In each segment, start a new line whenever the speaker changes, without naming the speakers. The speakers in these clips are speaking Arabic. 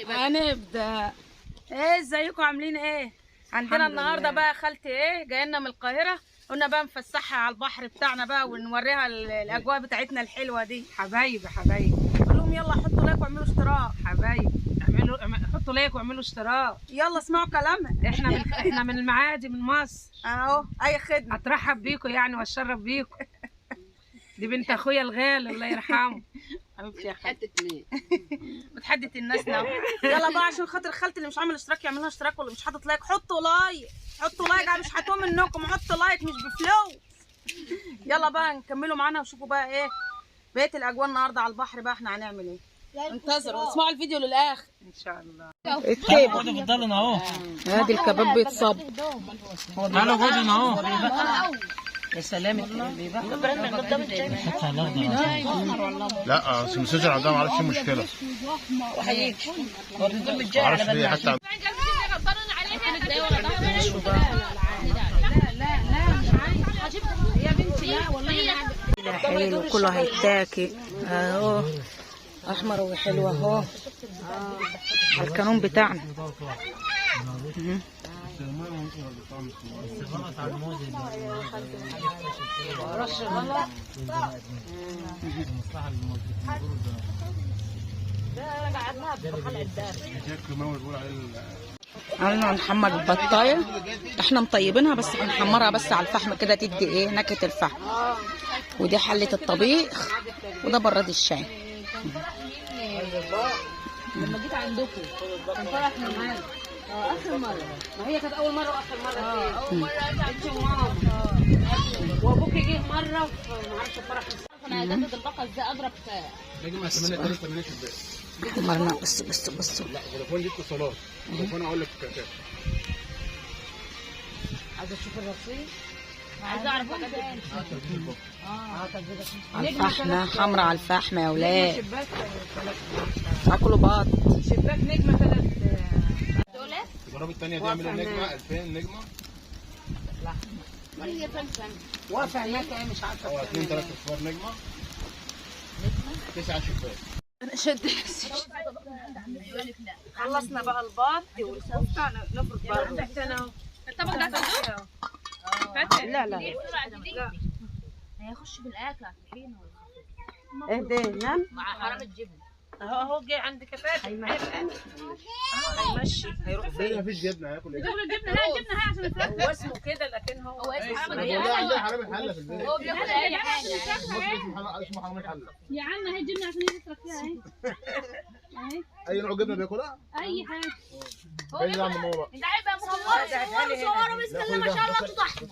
هنبدأ. ايه ازيكم عاملين ايه؟ عندنا النهارده بقى خالتي جايه لنا من القاهره، قلنا بقى نفسحها على البحر بتاعنا بقى ونوريها الاجواء بتاعتنا الحلوه دي.
حبايبي
قول لهم يلا حطوا لايك واعملوا اشتراك.
حبايبي حطوا لايك واعملوا اشتراك.
يلا اسمعوا كلامنا.
احنا من المعادي من مصر
اهو اي خدمه.
اترحب بيكم يعني واتشرف بيكم. دي بنت اخويا الغالي الله يرحمه.
حبيبتي يا خالتي بتحدث الناس نعم. يلا بقى عشان خاطر خالتي اللي مش عامل اشتراك يعمل لها اشتراك، واللي مش حاطط لايك حطوا لايك. مش هتوه منكم، حطوا لايك مش بفلوس. يلا بقى نكملوا معانا وشوفوا بقى ايه بقيه الاجواء النهارده على البحر بقى احنا هنعمل ايه. انتظروا اسمعوا الفيديو للاخر
ان شاء الله.
الكباب
بتفضلنا اهو.
ادي الكباب بيتصب.
تعالوا خدنا اهو.
يا سلام
لا اصل المسجل عندها ما اعرفش المشكله.
وهيجي
ما اعرفش ليه حتى
حلو كله هيتاكل اهو، احمر وحلو اهو على الكانون بتاعنا. قلنا هنحمر البطايه، احنا مطيبينها بس هنحمرها بس على الفحم كده تدي ايه نكهه الفحم. ودي حله الطبيخ وده براد الشاي.
لما جيت عندكم كان فرحنا معانا اخر مره، ما هي كانت اول مره واخر مره. اول مره انت وماما وابوك جه مره ما اعرفش الفرح. انا اجدد البقره ازاي اضرب
نجمه 8
حمرنا. بصوا
لا تليفون دي اتصالات. تليفون اقول لك كام.
عايزه اشوف الرصيد، عايزه اعرف بقى
على الفحمه حمرا على الفحمه يا ولاد. اكلوا بعض.
شباك نجمه 3
دولار. الضرب الثانيه دي عامله نجمه 2000 نجمه.
هي فلفل واقفه هناك مش عارفه.
اه 2 3 صفار نجمه 9 شباك.
انا شد خلصنا بقى البط والكفته نفرك بره.
الطبق ده كله فاتح.
لا
هيخش بالاكل طحينه
اهدي نعم
مع حرام الجبن.
اهو جاي عند كفايه هيمشي هيروح فين؟
مفيش جبنه هياكل ايه؟
الجبنه هي عشان الفراخ.
هو اسمه كده لكن هو
اسمه حرام
عندنا حرام الحله في البيت.
هو بياكل اي حاجه.
اسمه حرام الحله.
يا عم هي الجبنه عشان هي تترك فيها اهي.
اي نوع جبنه بياكلها؟
اي حاجه.
هو بياكل ماما بقى.
انت عيب بقى صوروا بسم الله ما شاء الله تضحك.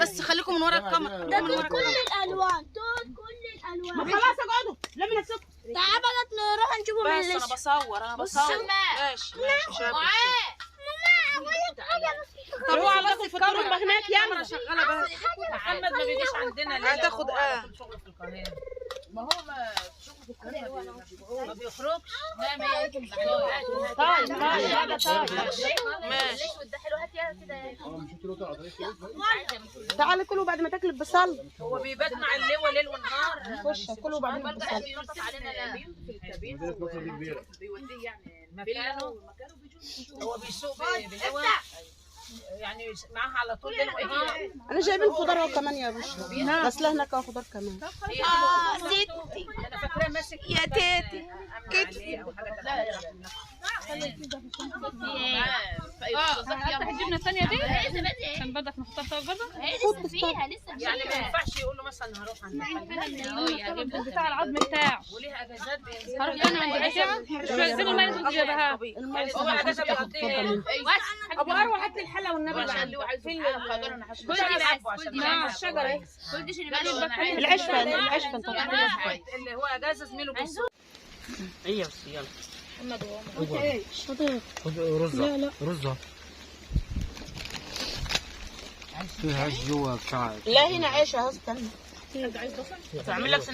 بس خليكم من ورا الكاميرا.
ده كل الالوان كل الالوان.
ما خلاص اقعدوا لمي نفسكم.
تعال بقى نروح نشوفه من
بس انا بصور ماشي طب هو بس في الكاميرا هناك ياما شغاله بس.
محمد ما بيجيش عندنا ليه؟
هتاخد
شغل في القاهره. ما هو ما شغل في القاهره ما بيخرجش.
لا ما هي
طيب ماشي
ده حلو هات يا كده.
مش انت لو تعرفي
تعالى كلوا بعد ما تاكل البصل.
هو بيبات مع اللواء ليل ونهار.
خش كلوا بعدين البصل.
بينطط علينا
في الكابين
مصر دي كبيره.
بيوديه يعني مكانه هو بيسوق بالهواء يعني معاها على طول ليل ونهار.
انا جايبين خضار اهو كمان يا باشا. غسله هناك اهو خضار كمان.
ستي انا فاكراه ماسك
يا تيتي
كتفي او حاجه كده.
افتح الجبنه الثانيه دي عشان بدك نحطها فيها برضه. لسه فيها
يعني ما ينفعش يقول له مثلا هروح عند
بتاع العظم بتاعه.
وليها اجازات
هروح انا عند العشاء مش عايزين الميه اللي جايبها.
هو اجازه بيقضيها.
ابو اروى هات لي الحله والنبي
عشان اللي عايزين
مع الشجره
العشفه
اللي هو اجازه زميله بيسوق.
ايه بس يلا خد رزه فيها عيش جوا بتاع.
لا هنا عيش اهو استنى.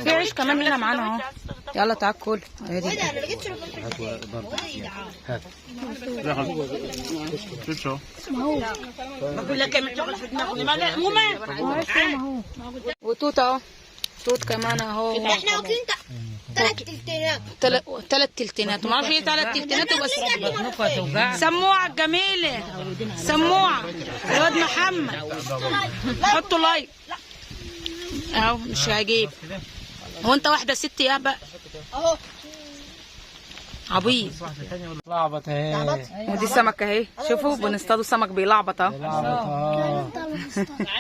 في عيش كمان هنا معانا اهو. يلا تعال كل
شوف شو
بقول لك ما تشغل في دماغنا مو ما وتوت اهو توت كمان اهو.
احنا واكلين
3 تلتينات. ما اعرفش ايه 3 تلتينات وبس. سموعه الجميله، سموعه الواد محمد. حطوا لايك اهو. مش هجيب. هو انت واحده ست يا بقى اهو عبيط.
لعبط اهي.
ودي سمكه اهي، شوفوا بنصطادوا سمك بيلعبط اهو.
على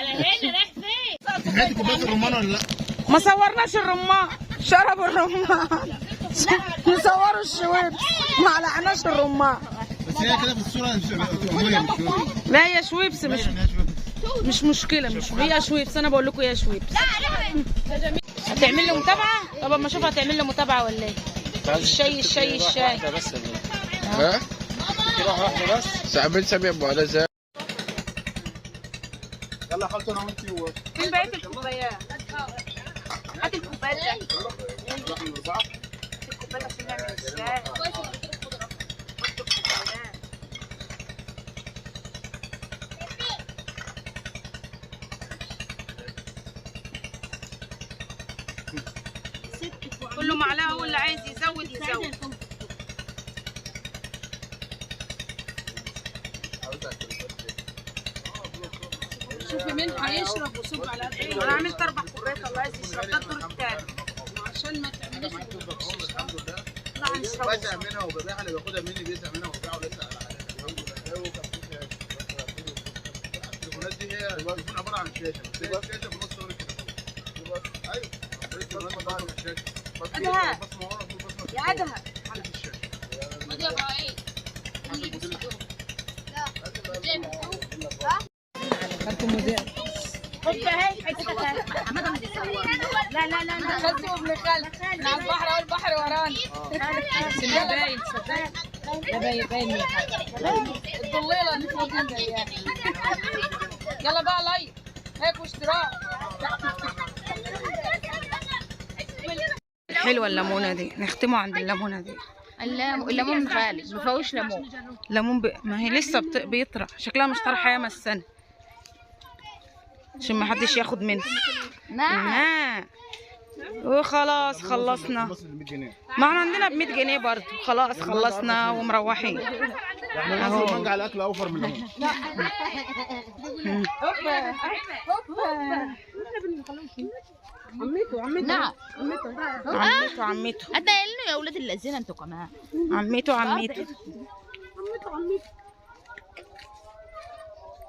هنا رايح فين؟
هاتي كوبايه الرمان ولا لا؟
ما صورناش الرمان، شربوا الرمان. نصوروا الشويبس، ما علقناش الرمان.
بس هي كده في الصوره مش
لا هي شويبس، مش مشكله. مش هي شويبس، انا بقول لكم هي شويبس. هتعمل له متابعه؟ طب اما اشوف هتعمل له متابعه ولا ايه. الشاي
ها؟ كده واحده بس. سامي ابو على زي. يلا خلطوا انا وانتي
فين بقيه الكوبايات؟ هات الكوبايات ده. الكوبايات عشان نعمل الشاي. كله معلقه، هو اللي عايز يزود يزود.
شوفي مين هيشرب وصب على قد ايه.
انا عملت 4 كوبايات، الله عايز يشرب. ده الدور الثاني
عشان ما تعمليش
الحمد لله.
لا هنشرب.
بزهق منها وببيعها، اللي بياخدها مني بيزهق منها وببيعها ولسه على التليفونات دي. هي التليفون عباره عن شاشه، بس هي الشاشه في نص التليفون. ايوه
ادهم يا ادهم. لا لا لا
خالتي وابن خالتي انا على البحر اهو، البحر وراني. بس ده باين صدقني، ده باين من حاجه الضليله اللي فوق دي. يلا بقى لايك هيك واشتراك.
حلوه الليمونه دي، نختموا عند الليمونه دي.
الليمون غالي، ما فيهوش ليمون.
ليمون ما هي لسه بيطرح، شكلها مش طرحه ياما السنه عشان ما حدش ياخد منها. نعم. وخلاص خلصنا. ما احنا عندنا ب100 جنيه برضه. خلاص خلصنا ومروحين.
اهو المانجا على الاكل اوفر من الليمون.
نعم.
عمته
اتنقلوا يا ولاد الذين انتوا كمان.
عمته